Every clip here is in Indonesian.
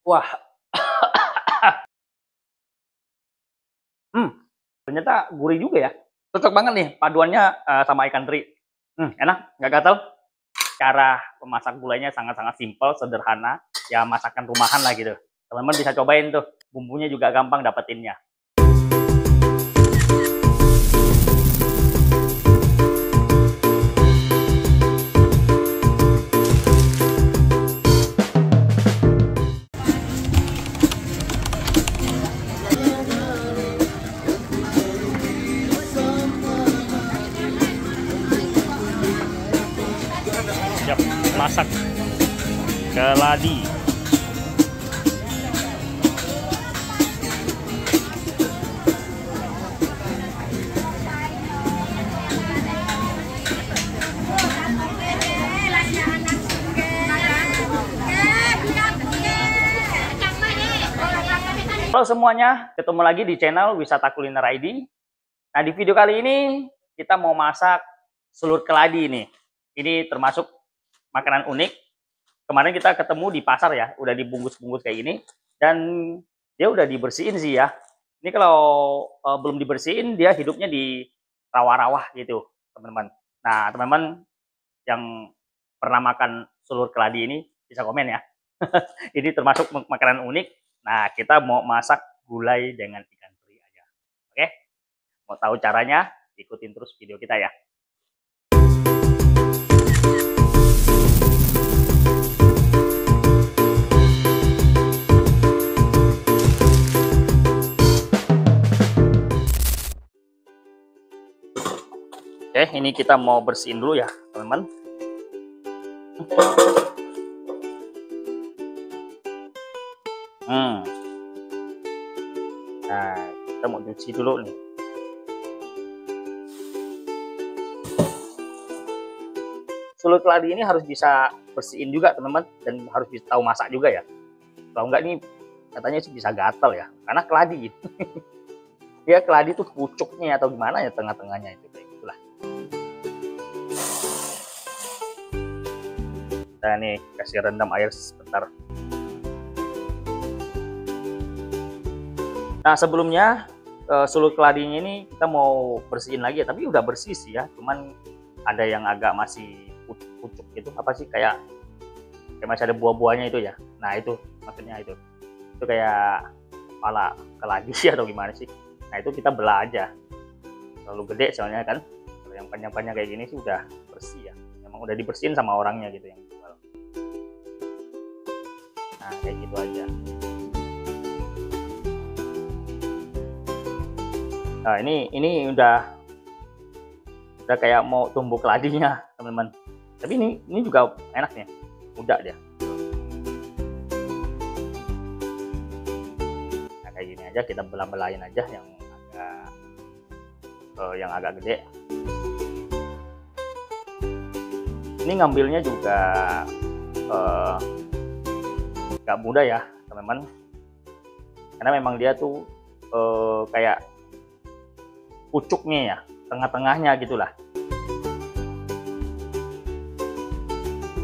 Wah, hmm, ternyata gurih juga ya. Cocok banget nih paduannya sama ikan teri. Enak, nggak gatal. Cara memasak gulainya sangat-sangat simpel, sederhana. Ya masakan rumahan lah gitu. Teman-teman bisa cobain tuh. Bumbunya juga gampang dapetinnya. Siap masak keladi. Halo semuanya, ketemu lagi di channel Wisata Kuliner ID. Nah, di video kali ini kita mau masak selur keladi ini. Ini termasuk makanan unik. Kemarin kita ketemu di pasar ya, udah dibungkus-bungkus kayak gini. Dan dia udah dibersihin sih ya. Ini kalau belum dibersihin, dia hidupnya di rawa-rawa gitu, teman-teman. Nah, teman-teman yang pernah makan selur keladi ini bisa komen ya. Ini termasuk makanan unik. Nah, kita mau masak gulai dengan ikan teri aja. Oke? Mau tahu caranya? Ikutin terus video kita ya. Oke, ini kita mau bersihin dulu ya, teman-teman. Nah, kita mau cuci dulu nih. Selur keladi ini harus bisa bersihin juga, teman-teman, dan harus bisa tahu masak juga ya. Kalau enggak nih katanya sih bisa gatal ya, karena keladi gitu. Ya keladi tuh pucuknya atau gimana ya, tengah-tengahnya itu kayak gitulah. Nah, nih kasih rendam air sebentar. Nah, sebelumnya selur keladinya ini kita mau bersihin lagi ya, tapi udah bersih sih ya, cuman ada yang agak masih pucuk gitu, apa sih, kayak masih ada buah-buahnya itu ya. Nah, itu maksudnya itu kayak kepala keladi atau gimana sih. Nah, itu kita belah aja, terlalu gede soalnya kan. Kalau yang panjang-panjang kayak gini sih udah bersih ya, memang udah dibersihin sama orangnya gitu yang jual. Nah, kayak gitu aja. Nah, ini udah kayak mau tumbuh keladinya, teman-teman. Tapi ini juga enak nih, muda dia. Nah, kayak gini aja kita belah-belahin aja yang agak gede. Ini ngambilnya juga gak mudah ya, teman-teman. Karena memang dia tuh kayak pucuknya ya, tengah-tengahnya gitulah.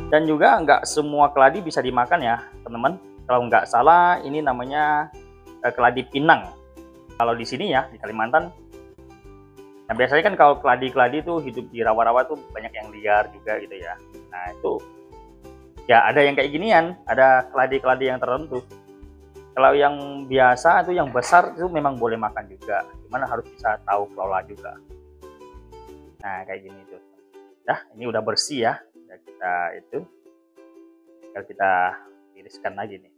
Dan juga nggak semua keladi bisa dimakan ya, teman-teman. Kalau nggak salah ini namanya keladi pinang. Kalau di sini ya, di Kalimantan. Nah, biasanya kan kalau keladi-keladi tuh hidup di rawa-rawa tuh banyak yang liar juga gitu ya. Nah, itu ya ada yang kayak ginian, ada keladi-keladi yang tertentu. Kalau yang biasa itu yang besar itu memang boleh makan juga, gimana harus bisa tahu kelola juga. Nah, kayak gini tuh. Nah, ini udah bersih ya. Udah kita tiriskan lagi nih.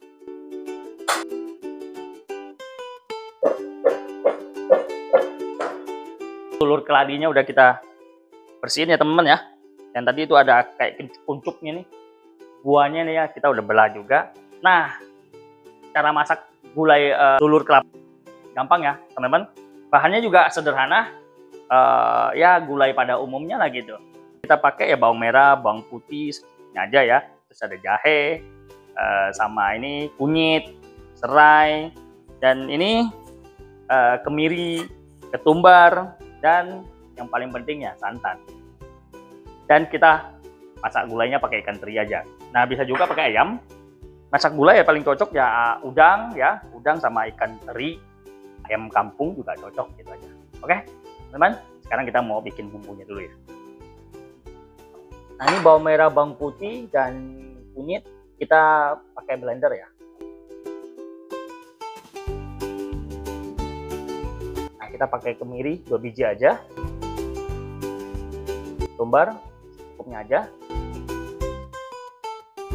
Telur keladinya udah kita bersihin ya, teman-teman ya. Yang tadi itu ada kayak kuncupnya nih. Buahnya nih ya, kita udah belah juga. Nah, cara masak gulai telur kelapa gampang ya, teman-teman. Bahannya juga sederhana, ya gulai pada umumnya lah gitu. Kita pakai ya bawang merah, bawang putih aja ya. Terus ada jahe, sama ini kunyit, serai, dan ini kemiri, ketumbar, dan yang paling penting ya santan. Dan kita masak gulainya pakai ikan teri aja. Nah, bisa juga pakai ayam. Masak gulai ya paling cocok ya udang ya, udang sama ikan teri, ayam kampung juga cocok gitu aja. Oke, teman-teman, sekarang kita mau bikin bumbunya dulu ya. Nah, ini bawang merah, bawang putih dan kunyit kita pakai blender ya. Nah, kita pakai kemiri 2 biji aja. Tumbar cukupnya aja.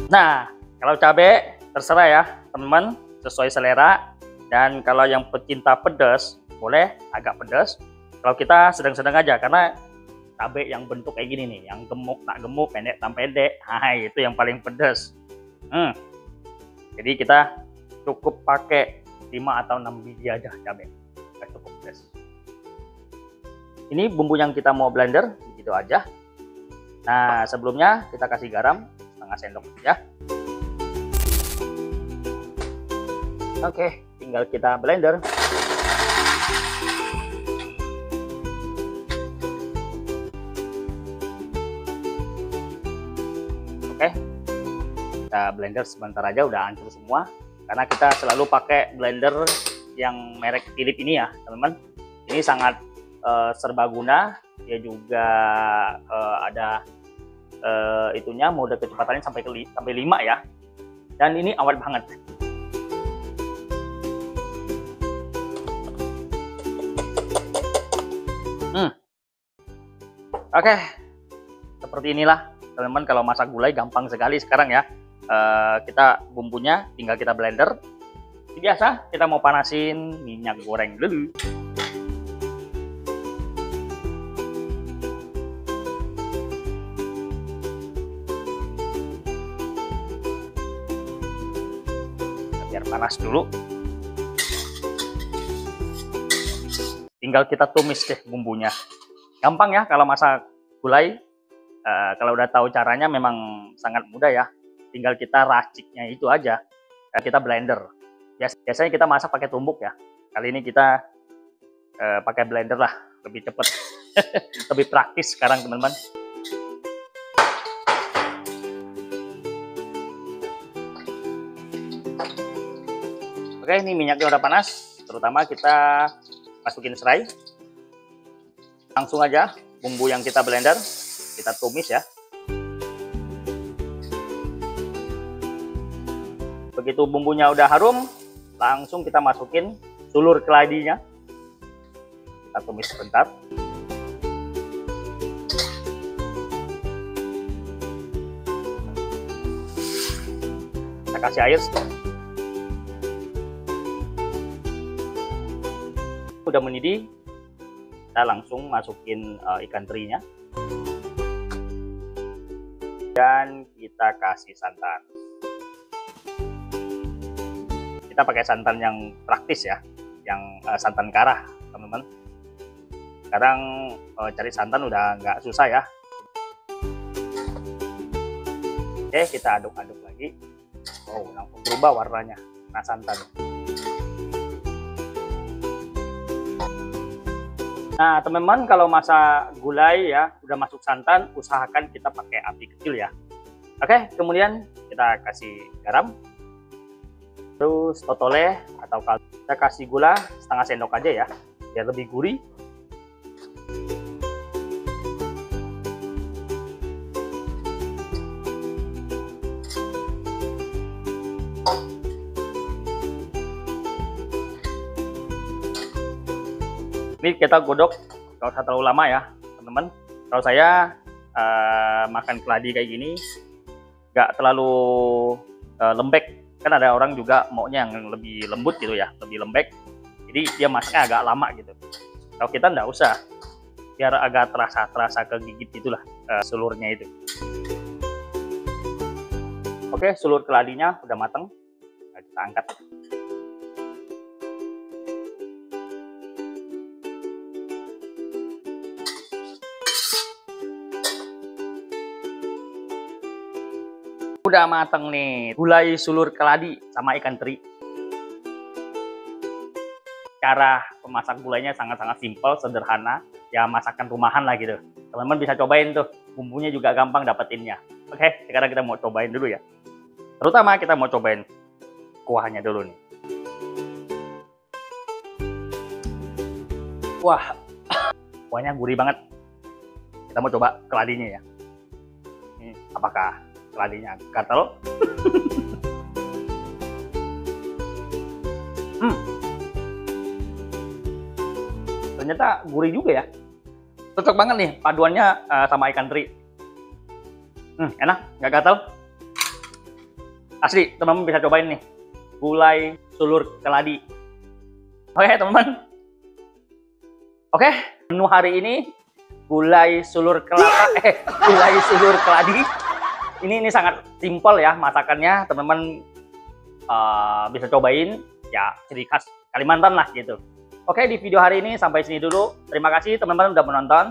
Nah, kalau cabai terserah ya teman-teman, sesuai selera. Dan kalau yang pecinta pedas boleh agak pedas. Kalau kita sedang-sedang aja, karena cabai yang bentuk kayak gini nih, yang gemuk tak gemuk, pendek tak pendek, nah itu yang paling pedas. Jadi kita cukup pakai 5 atau 6 biji aja cabai, cukup pedas. Ini bumbu yang kita mau blender, gitu aja. Nah, sebelumnya kita kasih garam setengah sendok ya. Oke, tinggal kita blender. Oke, kita blender sebentar aja, udah hancur semua. Karena kita selalu pakai blender yang merek Philips ini ya, teman-teman. Ini sangat serbaguna, dia juga ada itunya, mode kecepatannya sampai 5 ya. Dan ini awet banget. Oke, seperti inilah teman-teman, kalau masak gulai gampang sekali sekarang ya. Kita bumbunya tinggal kita blender. Biasa kita mau panasin minyak goreng dulu. Biar panas dulu. Tinggal kita tumis deh bumbunya. Gampang ya kalau masak gulai. Kalau udah tahu caranya memang sangat mudah ya. Tinggal kita raciknya itu aja. Kita blender. Biasanya kita masak pakai tumbuk ya. Kali ini kita pakai blender lah, lebih cepat. Lebih praktis sekarang teman-teman. Oke, ini minyaknya udah panas. Terutama kita masukin serai. Langsung aja bumbu yang kita blender kita tumis ya. Begitu bumbunya udah harum, langsung kita masukin sulur keladinya. Kita tumis sebentar. Kita kasih air. Udah mendidih, kita langsung masukin ikan terinya. Dan kita kasih santan. Kita pakai santan yang praktis ya, yang santan karah teman-teman. Sekarang cari santan udah nggak susah ya. Oke, kita aduk-aduk lagi. Oh, langsung berubah warnanya, nah santan. Nah teman-teman, kalau masak gulai ya udah masuk santan, usahakan kita pakai api kecil ya. Oke, kemudian kita kasih garam, terus totole atau kaldu. Kita kasih gula setengah sendok aja ya, biar lebih gurih. Ini kita godok, nggak usah terlalu lama ya teman-teman. Kalau saya makan keladi kayak gini nggak terlalu lembek, kan ada orang juga maunya yang lebih lembut gitu ya, lebih lembek, jadi dia masaknya agak lama gitu. Kalau kita nggak usah, biar agak terasa kegigit itulah sulurnya itu. Oke, sulur keladinya udah matang, nah, kita angkat. Udah mateng nih gulai sulur keladi sama ikan teri. Cara memasak gulainya sangat-sangat simpel, sederhana, ya masakan rumahan lah gitu. Teman-teman bisa cobain tuh, bumbunya juga gampang dapetinnya. Oke, sekarang kita mau cobain dulu ya. Terutama kita mau cobain kuahnya dulu nih. Wah, kuahnya gurih banget. Kita mau coba keladinya ya. Ini apakah keladinya gatal? Ternyata gurih juga ya. Cocok banget nih paduannya sama ikan teri. Enak, nggak gatal. Asli, teman-teman bisa cobain nih. Gulai sulur keladi. Oke, teman-teman. Oke, menu hari ini gulai sulur keladi. Ini sangat simpel ya masakannya, teman-teman bisa cobain ya, ciri khas Kalimantan lah gitu. Oke, di video hari ini sampai sini dulu. Terima kasih teman-teman udah menonton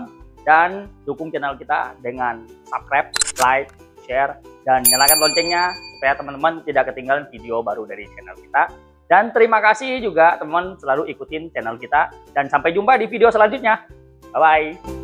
dan dukung channel kita dengan subscribe, like, share, dan nyalakan loncengnya supaya teman-teman tidak ketinggalan video baru dari channel kita. Dan terima kasih juga teman-teman selalu ikutin channel kita dan sampai jumpa di video selanjutnya. Bye-bye.